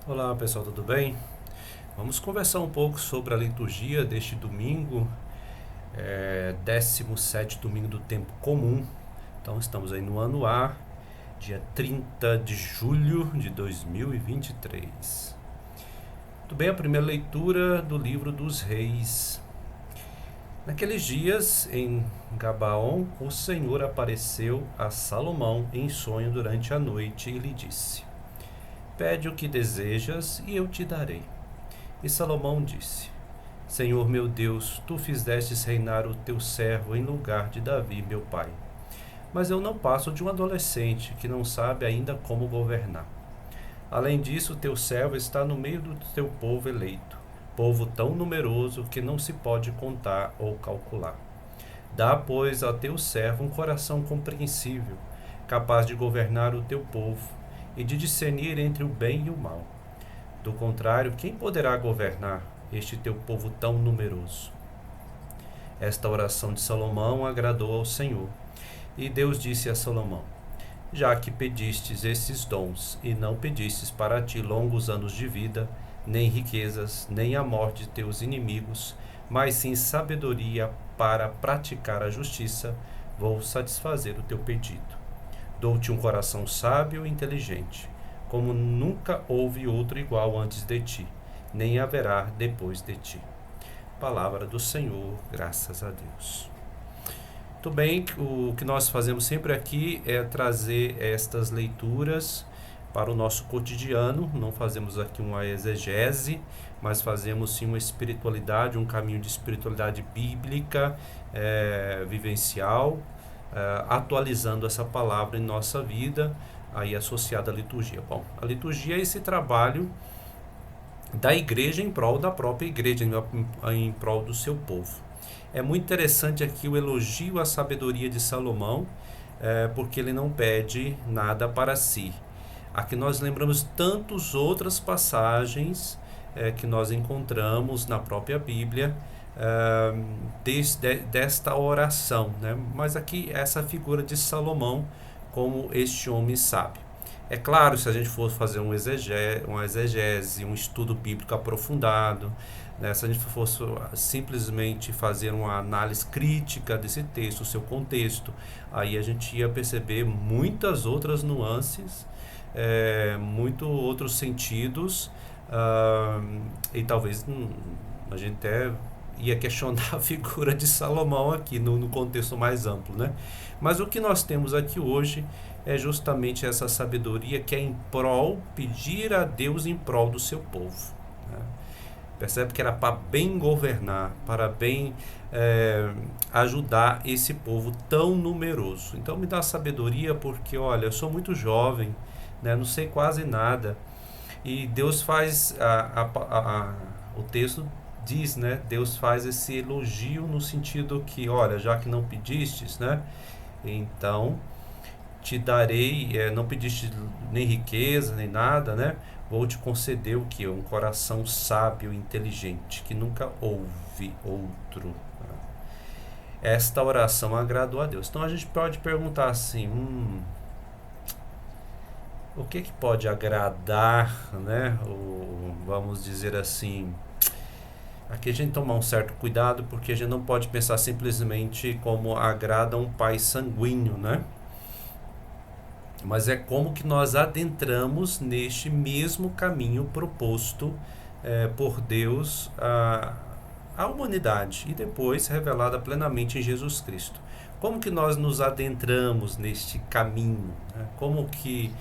Olá pessoal, tudo bem? Vamos conversar um pouco sobre a liturgia deste domingo, 17º domingo do tempo comum. Então estamos aí no ano A, dia 30 de julho de 2023. Muito bem, a primeira leitura do livro dos Reis. Naqueles dias, em Gabaon, o Senhor apareceu a Salomão em sonho durante a noite e lhe disse: Pede o que desejas e eu te darei. E Salomão disse: Senhor meu Deus, tu fizestes reinar o teu servo em lugar de Davi, meu pai. Mas eu não passo de um adolescente que não sabe ainda como governar. Além disso, teu servo está no meio do teu povo eleito, povo tão numeroso que não se pode contar ou calcular. Dá, pois, a teu servo um coração compreensível, capaz de governar o teu povo e de discernir entre o bem e o mal. Do contrário, quem poderá governar este teu povo tão numeroso? Esta oração de Salomão agradou ao Senhor. E Deus disse a Salomão: Já que pedistes esses dons, e não pedistes para ti longos anos de vida, nem riquezas, nem a morte de teus inimigos, mas sim sabedoria para praticar a justiça, vou satisfazer o teu pedido. Dou-te um coração sábio e inteligente, como nunca houve outro igual antes de ti, nem haverá depois de ti. Palavra do Senhor, graças a Deus. Muito bem, o que nós fazemos sempre aqui é trazer estas leituras para o nosso cotidiano. Não fazemos aqui uma exegese, mas fazemos sim uma espiritualidade, um caminho de espiritualidade bíblica, vivencial, atualizando essa palavra em nossa vida, aí associada à liturgia. Bom, a liturgia é esse trabalho da igreja em prol da própria igreja, em prol do seu povo. É muito interessante aqui o elogio à sabedoria de Salomão, porque ele não pede nada para si. Aqui nós lembramos tantas outras passagens que nós encontramos na própria Bíblia, desta oração, né? Mas aqui essa figura de Salomão como este homem sábio. É claro, se a gente for fazer uma exegese, um estudo bíblico aprofundado, né, se a gente fosse simplesmente fazer uma análise crítica desse texto, o seu contexto, aí a gente ia perceber muitas outras nuances, muitos outros sentidos, e talvez a gente até ia questionar a figura de Salomão aqui no contexto mais amplo, né? Mas o que nós temos aqui hoje é justamente essa sabedoria que é em prol, pedir a Deus em prol do seu povo, né? Percebe que era para bem governar, para bem ajudar esse povo tão numeroso. Então me dá sabedoria porque, olha, eu sou muito jovem, né? Não sei quase nada. E Deus faz, o texto diz, né? Deus faz esse elogio no sentido que, olha, já que não pedistes, né? Então te darei, não pediste nem riqueza, nem nada, né? Vou te conceder o que? Um coração sábio e inteligente, que nunca houve outro. Esta oração agradou a Deus. Então a gente pode perguntar assim, o que pode agradar, né? Ou, vamos dizer assim, aqui a gente toma um certo cuidado, porque a gente não pode pensar simplesmente como agrada um pai sanguíneo, né? Mas é como que nós adentramos neste mesmo caminho proposto por Deus à humanidade e depois revelada plenamente em Jesus Cristo. Como que nós nos adentramos neste caminho, né? Como que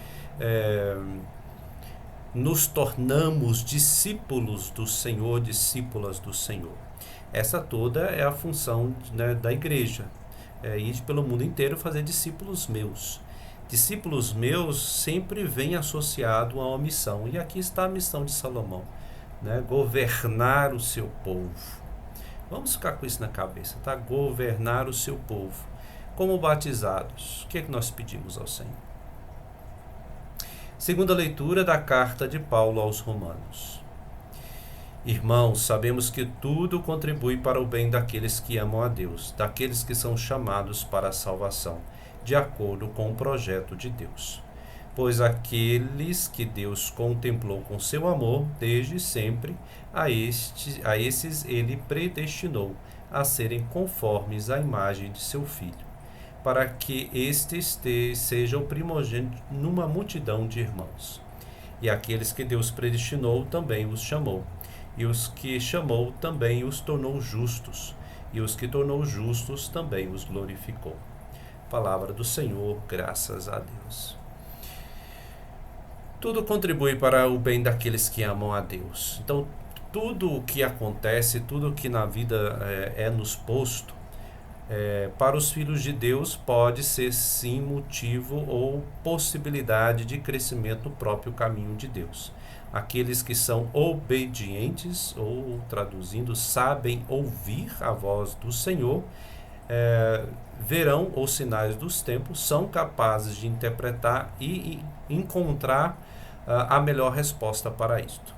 nos tornamos discípulos do Senhor, discípulas do Senhor. Essa toda é a função, né, da igreja, ir pelo mundo inteiro fazer discípulos meus. Discípulos meus sempre vem associado a uma missão, e aqui está a missão de Salomão, né? Governar o seu povo. Vamos ficar com isso na cabeça, tá? Governar o seu povo. Como batizados, o que nós pedimos ao Senhor? Segunda leitura da carta de Paulo aos Romanos. Irmãos, sabemos que tudo contribui para o bem daqueles que amam a Deus, daqueles que são chamados para a salvação, de acordo com o projeto de Deus. pois aqueles que Deus contemplou com seu amor desde sempre, a esses ele predestinou a serem conformes à imagem de seu Filho, para que este seja o primogênito numa multidão de irmãos. E aqueles que Deus predestinou também os chamou, e os que chamou também os tornou justos, e os que tornou justos também os glorificou. Palavra do Senhor, graças a Deus. Tudo contribui para o bem daqueles que amam a Deus. Então, tudo o que acontece, tudo o que na vida é nos posto, para os filhos de Deus pode ser sim motivo ou possibilidade de crescimento no próprio caminho de Deus. Aqueles que são obedientes, ou traduzindo, sabem ouvir a voz do Senhor, verão os sinais dos tempos, são capazes de interpretar e encontrar a melhor resposta para isto.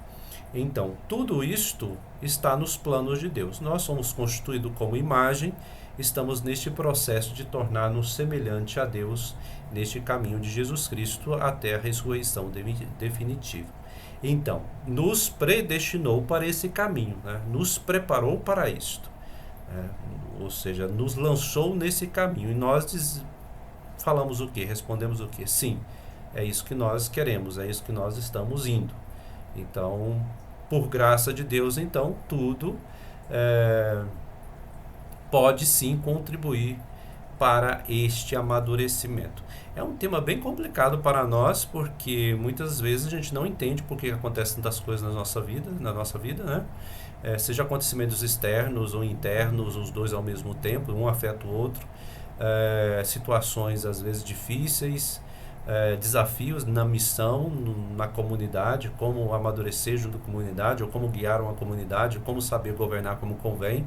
Então, tudo isto está nos planos de Deus. Nós somos constituídos como imagem, estamos neste processo de tornar-nos semelhante a Deus, neste caminho de Jesus Cristo até a ressurreição definitiva. Então, nos predestinou para esse caminho, né? Nos preparou para isto. Ou seja, nos lançou nesse caminho. E nós falamos o quê? Respondemos o quê? Sim, é isso que nós queremos, é isso que nós estamos indo. Então, por graça de Deus, então, tudo pode sim contribuir para este amadurecimento. É um tema bem complicado para nós, porque muitas vezes a gente não entende por que acontecem tantas coisas na nossa vida, né? Seja acontecimentos externos ou internos, os dois ao mesmo tempo, um afeta o outro, situações às vezes difíceis, desafios na missão, na comunidade, como amadurecer junto à comunidade, ou como guiar uma comunidade, como saber governar como convém,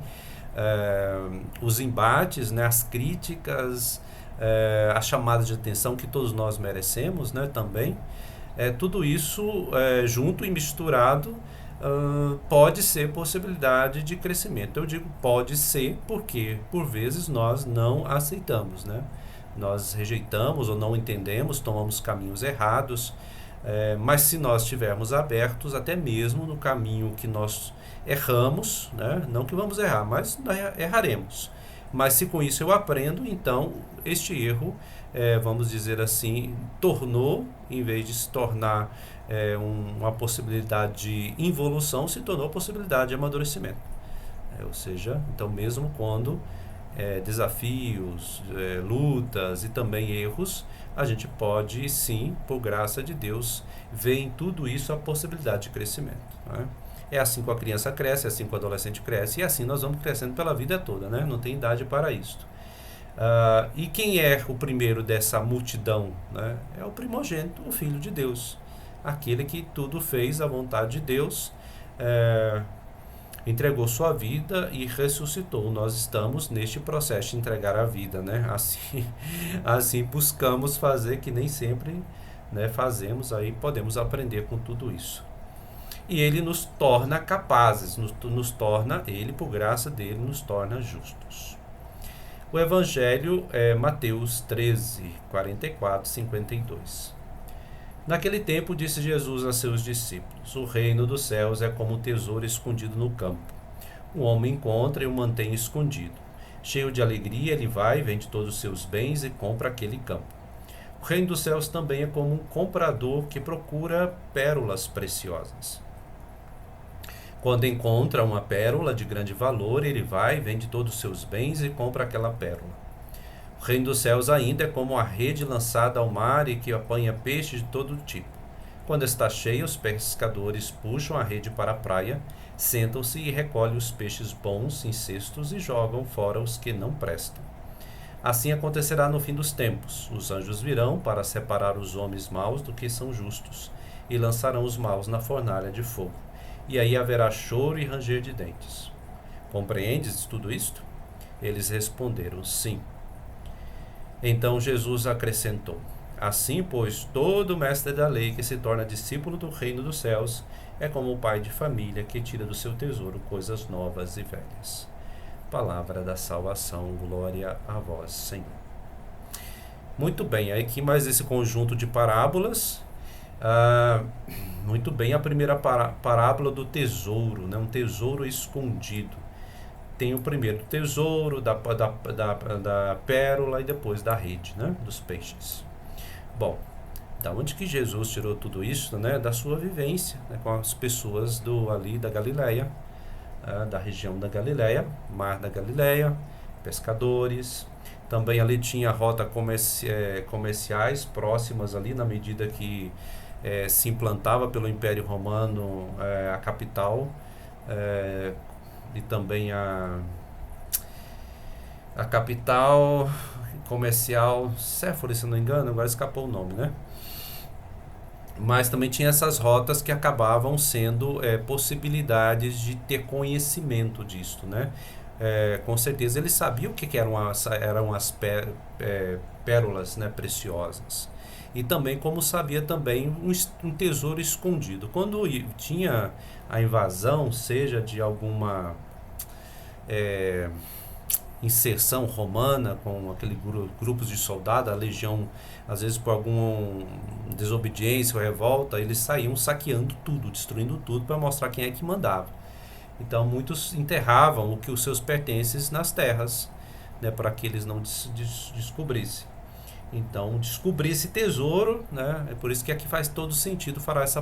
os embates, né, as críticas, as chamadas de atenção que todos nós merecemos, né, também. Tudo isso junto e misturado pode ser possibilidade de crescimento. Eu digo pode ser porque por vezes nós não aceitamos, né? Nós rejeitamos ou não entendemos, tomamos caminhos errados, mas se nós estivermos abertos, até mesmo no caminho que nós erramos, né? Não que vamos errar, mas erraremos. Mas se com isso eu aprendo, então este erro, vamos dizer assim, tornou, em vez de se tornar uma possibilidade de involução, se tornou possibilidade de amadurecimento. Ou seja, então mesmo quando desafios, lutas e também erros, a gente pode sim, por graça de Deus, ver em tudo isso a possibilidade de crescimento, né? É assim que a criança cresce, é assim que o adolescente cresce, e assim nós vamos crescendo pela vida toda, né? Não tem idade para isto. E quem é o primeiro dessa multidão, né? É o primogênito, o Filho de Deus, aquele que tudo fez à vontade de Deus, entregou sua vida e ressuscitou. Nós estamos neste processo de entregar a vida, né? Assim buscamos fazer, que nem sempre, né, fazemos, aí podemos aprender com tudo isso. E ele nos torna capazes, nos torna, ele por graça dele nos torna justos. O Evangelho é Mateus 13, 44, 52. Naquele tempo disse Jesus a seus discípulos: o reino dos céus é como um tesouro escondido no campo. Um homem encontra e o mantém escondido. Cheio de alegria, ele vai, vende todos os seus bens e compra aquele campo. O reino dos céus também é como um comprador que procura pérolas preciosas. Quando encontra uma pérola de grande valor, ele vai, vende todos os seus bens e compra aquela pérola. O reino dos céus ainda é como a rede lançada ao mar e que apanha peixes de todo tipo. Quando está cheia, os pescadores puxam a rede para a praia, sentam-se e recolhem os peixes bons em cestos e jogam fora os que não prestam. Assim acontecerá no fim dos tempos. Os anjos virão para separar os homens maus do que são justos e lançarão os maus na fornalha de fogo. E aí haverá choro e ranger de dentes. Compreendes tudo isto? Eles responderam, sim. Então Jesus acrescentou: assim, pois, todo mestre da lei que se torna discípulo do reino dos céus é como o pai de família que tira do seu tesouro coisas novas e velhas. Palavra da salvação, glória a vós, Senhor. Muito bem, aí aqui mais esse conjunto de parábolas. Muito bem, a primeira parábola do tesouro, né? Um tesouro escondido. Tem o primeiro tesouro, da pérola e depois da rede, né? Dos peixes. Bom, da onde que Jesus tirou tudo isso, né? Da sua vivência, né? Com as pessoas ali da Galileia, da região da Galileia, Mar da Galileia, pescadores. Também ali tinha rota comerciais próximas ali, na medida que se implantava pelo Império Romano a capital, e também a capital comercial, Séforis, se não me engano, agora escapou o nome, né? Mas também tinha essas rotas que acabavam sendo possibilidades de ter conhecimento disto, né? Com certeza ele sabia o que eram as pérolas, né, preciosas. E também como sabia também um tesouro escondido. Quando tinha a invasão, seja de alguma inserção romana com aquele grupos de soldados, a legião, às vezes por alguma desobediência ou revolta, eles saíam saqueando tudo, destruindo tudo para mostrar quem é que mandava. Então muitos enterravam os seus pertences nas terras, né, para que eles não descobrissem. Então descobrir esse tesouro, né, é por isso que aqui faz todo sentido falar essa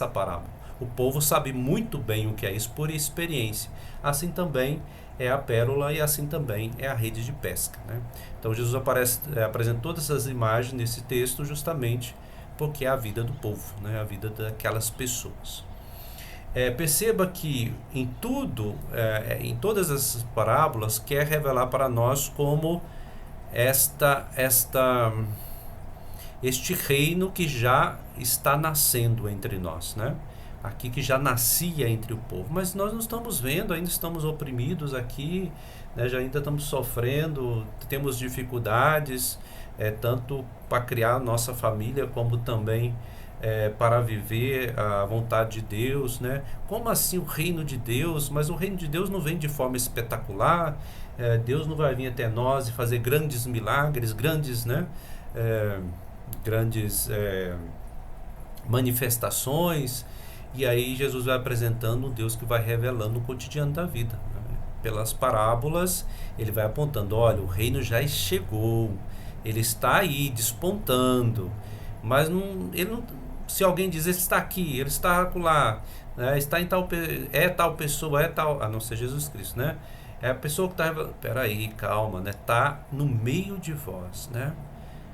parábola. O povo sabe muito bem o que é isso por experiência. Assim também é a pérola e assim também é a rede de pesca, né? Então Jesus apresenta todas essas imagens nesse texto justamente porque é a vida do povo, né? A vida daquelas pessoas. Perceba que em em todas essas parábolas quer revelar para nós como este reino que já está nascendo entre nós, né? Aqui que já nascia entre o povo, mas nós não estamos vendo, ainda estamos oprimidos aqui, né? Já ainda estamos sofrendo, temos dificuldades, tanto para criar nossa família, como também para viver a vontade de Deus, né? Como assim o reino de Deus? Mas o reino de Deus não vem de forma espetacular, Deus não vai vir até nós e fazer grandes milagres, grandes manifestações. E aí Jesus vai apresentando um Deus que vai revelando o cotidiano da vida, né? Pelas parábolas ele vai apontando, olha, o reino já chegou, ele está aí despontando, mas se alguém diz ele está aqui, ele está lá, né? Está em tal pessoa, a não ser Jesus Cristo, né? É a pessoa que está, peraí, calma, né? Está no meio de vós, né?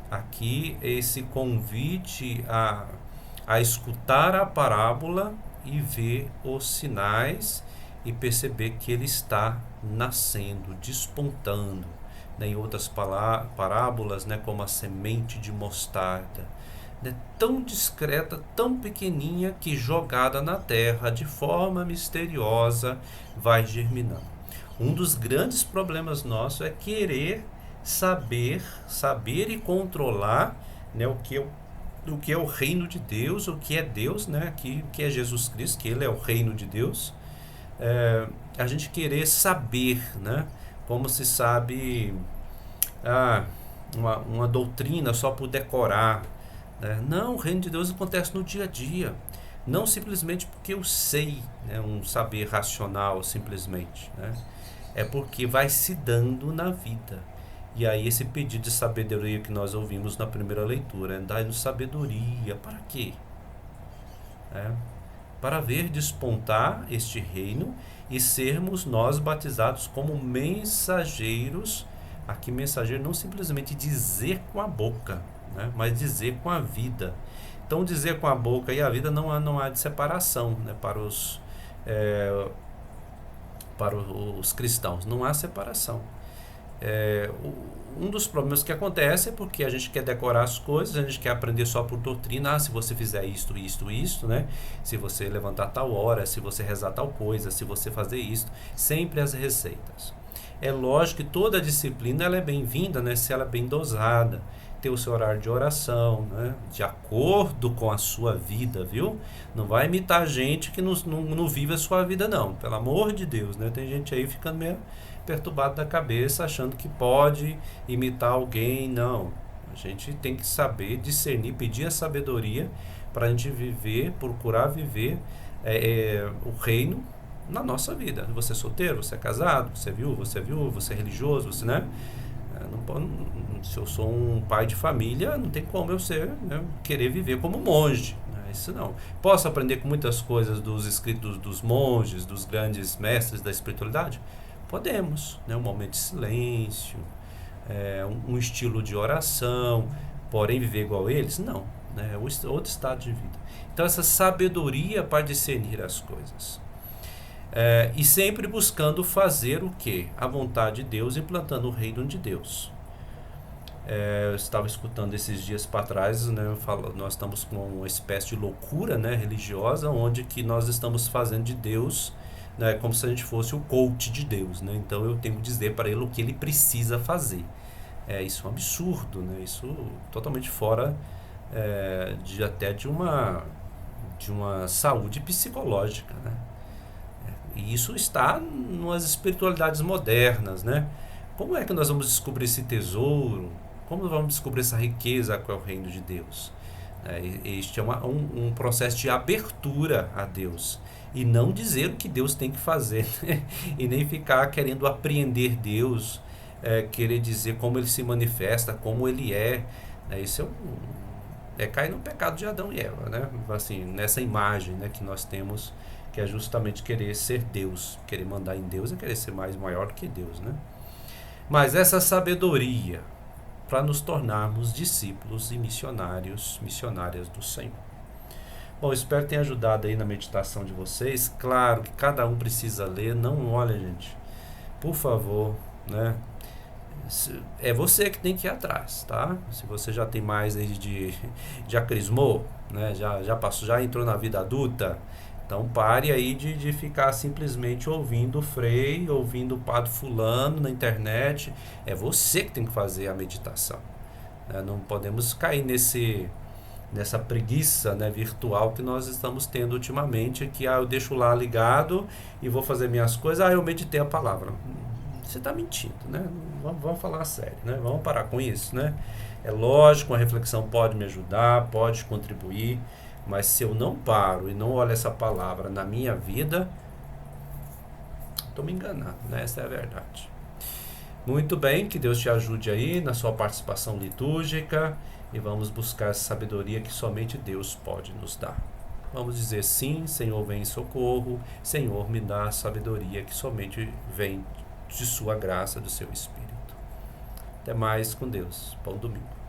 Aqui esse convite a escutar a parábola e ver os sinais e perceber que ele está nascendo, despontando, né? Em outras parábolas, né? Como a semente de mostarda, né? Tão discreta, tão pequenininha que jogada na terra de forma misteriosa vai germinando. Um dos grandes problemas nossos é querer saber e controlar, né, o que é o reino de Deus, o que é Deus, né, o que é Jesus Cristo, que ele é o reino de Deus. A gente querer saber, né, como se sabe uma doutrina só por decorar, né? Não, o reino de Deus acontece no dia a dia, não simplesmente porque eu sei, né, um saber racional simplesmente, né? É porque vai se dando na vida. E aí esse pedido de sabedoria que nós ouvimos na primeira leitura, dai-nos sabedoria, para quê? Para ver despontar este reino e sermos nós batizados como mensageiros. Aqui mensageiro não simplesmente dizer com a boca, né, mas dizer com a vida. Então dizer com a boca e a vida não há de separação, né, para os cristãos, não há separação. Um dos problemas que acontece é porque a gente quer decorar as coisas, a gente quer aprender só por doutrina. Se você fizer isto, né? Se você levantar tal hora, se você rezar tal coisa, se você fazer isto, sempre as receitas. É lógico que toda disciplina ela é bem-vinda, né? Se ela é bem dosada, ter o seu horário de oração, né? De acordo com a sua vida, viu? Não vai imitar gente que não vive a sua vida, não. Pelo amor de Deus, né? Tem gente aí ficando meio perturbado da cabeça, achando que pode imitar alguém. Não. A gente tem que saber discernir, pedir a sabedoria para a gente viver, procurar viver o reino na nossa vida. Você é solteiro, você é casado, você é viúvo, você é religioso, você, né? Se eu sou um pai de família, não tem como eu ser, né, querer viver como monge. Isso não. Posso aprender com muitas coisas dos escritos dos monges, dos grandes mestres da espiritualidade? Podemos, né? Um momento de silêncio, um estilo de oração, porém viver igual a eles? Não, né? É outro estado de vida. Então essa sabedoria para discernir as coisas. E sempre buscando fazer o quê? A vontade de Deus, implantando o reino de Deus. Eu estava escutando esses dias para trás, né, nós estamos com uma espécie de loucura, né, religiosa, onde que nós estamos fazendo de Deus, né, como se a gente fosse o coach de Deus, né? Então eu tenho que dizer para ele o que ele precisa fazer. Isso é um absurdo, né? Isso totalmente fora de uma saúde psicológica, né? E isso está nas espiritualidades modernas, né? Como é que nós vamos descobrir esse tesouro? Como vamos descobrir essa riqueza que é o reino de Deus? Este é um processo de abertura a Deus. E não dizer o que Deus tem que fazer, né? E nem ficar querendo apreender Deus, querer dizer como Ele se manifesta, como Ele é. Isso é cair no pecado de Adão e Eva, né? Assim, nessa imagem, né, que nós temos, que é justamente querer ser Deus. Querer mandar em Deus é querer ser maior que Deus, né? Mas essa sabedoria para nos tornarmos discípulos e missionárias do Senhor. Bom, espero que tenha ajudado aí na meditação de vocês. Claro que cada um precisa ler. Não, olha, gente, por favor, né? É você que tem que ir atrás, tá? Se você já tem mais aí já crismou, né? Já passou, já entrou na vida adulta, então pare aí de ficar simplesmente ouvindo o Frei, ouvindo o Padre fulano na internet. É você que tem que fazer a meditação, né? Não podemos cair nessa preguiça, né, virtual que nós estamos tendo ultimamente, que eu deixo lá ligado e vou fazer minhas coisas, eu meditei a palavra. Você está mentindo, né? Vamos falar sério, né? Vamos parar com isso, né? É lógico, uma reflexão pode me ajudar, pode contribuir, mas se eu não paro e não olho essa palavra na minha vida, estou me enganando, né? Essa é a verdade. Muito bem, que Deus te ajude aí na sua participação litúrgica e vamos buscar essa sabedoria que somente Deus pode nos dar. Vamos dizer sim, Senhor, vem em socorro, Senhor, me dá a sabedoria que somente vem de sua graça, do seu Espírito. Até mais, com Deus. Bom domingo.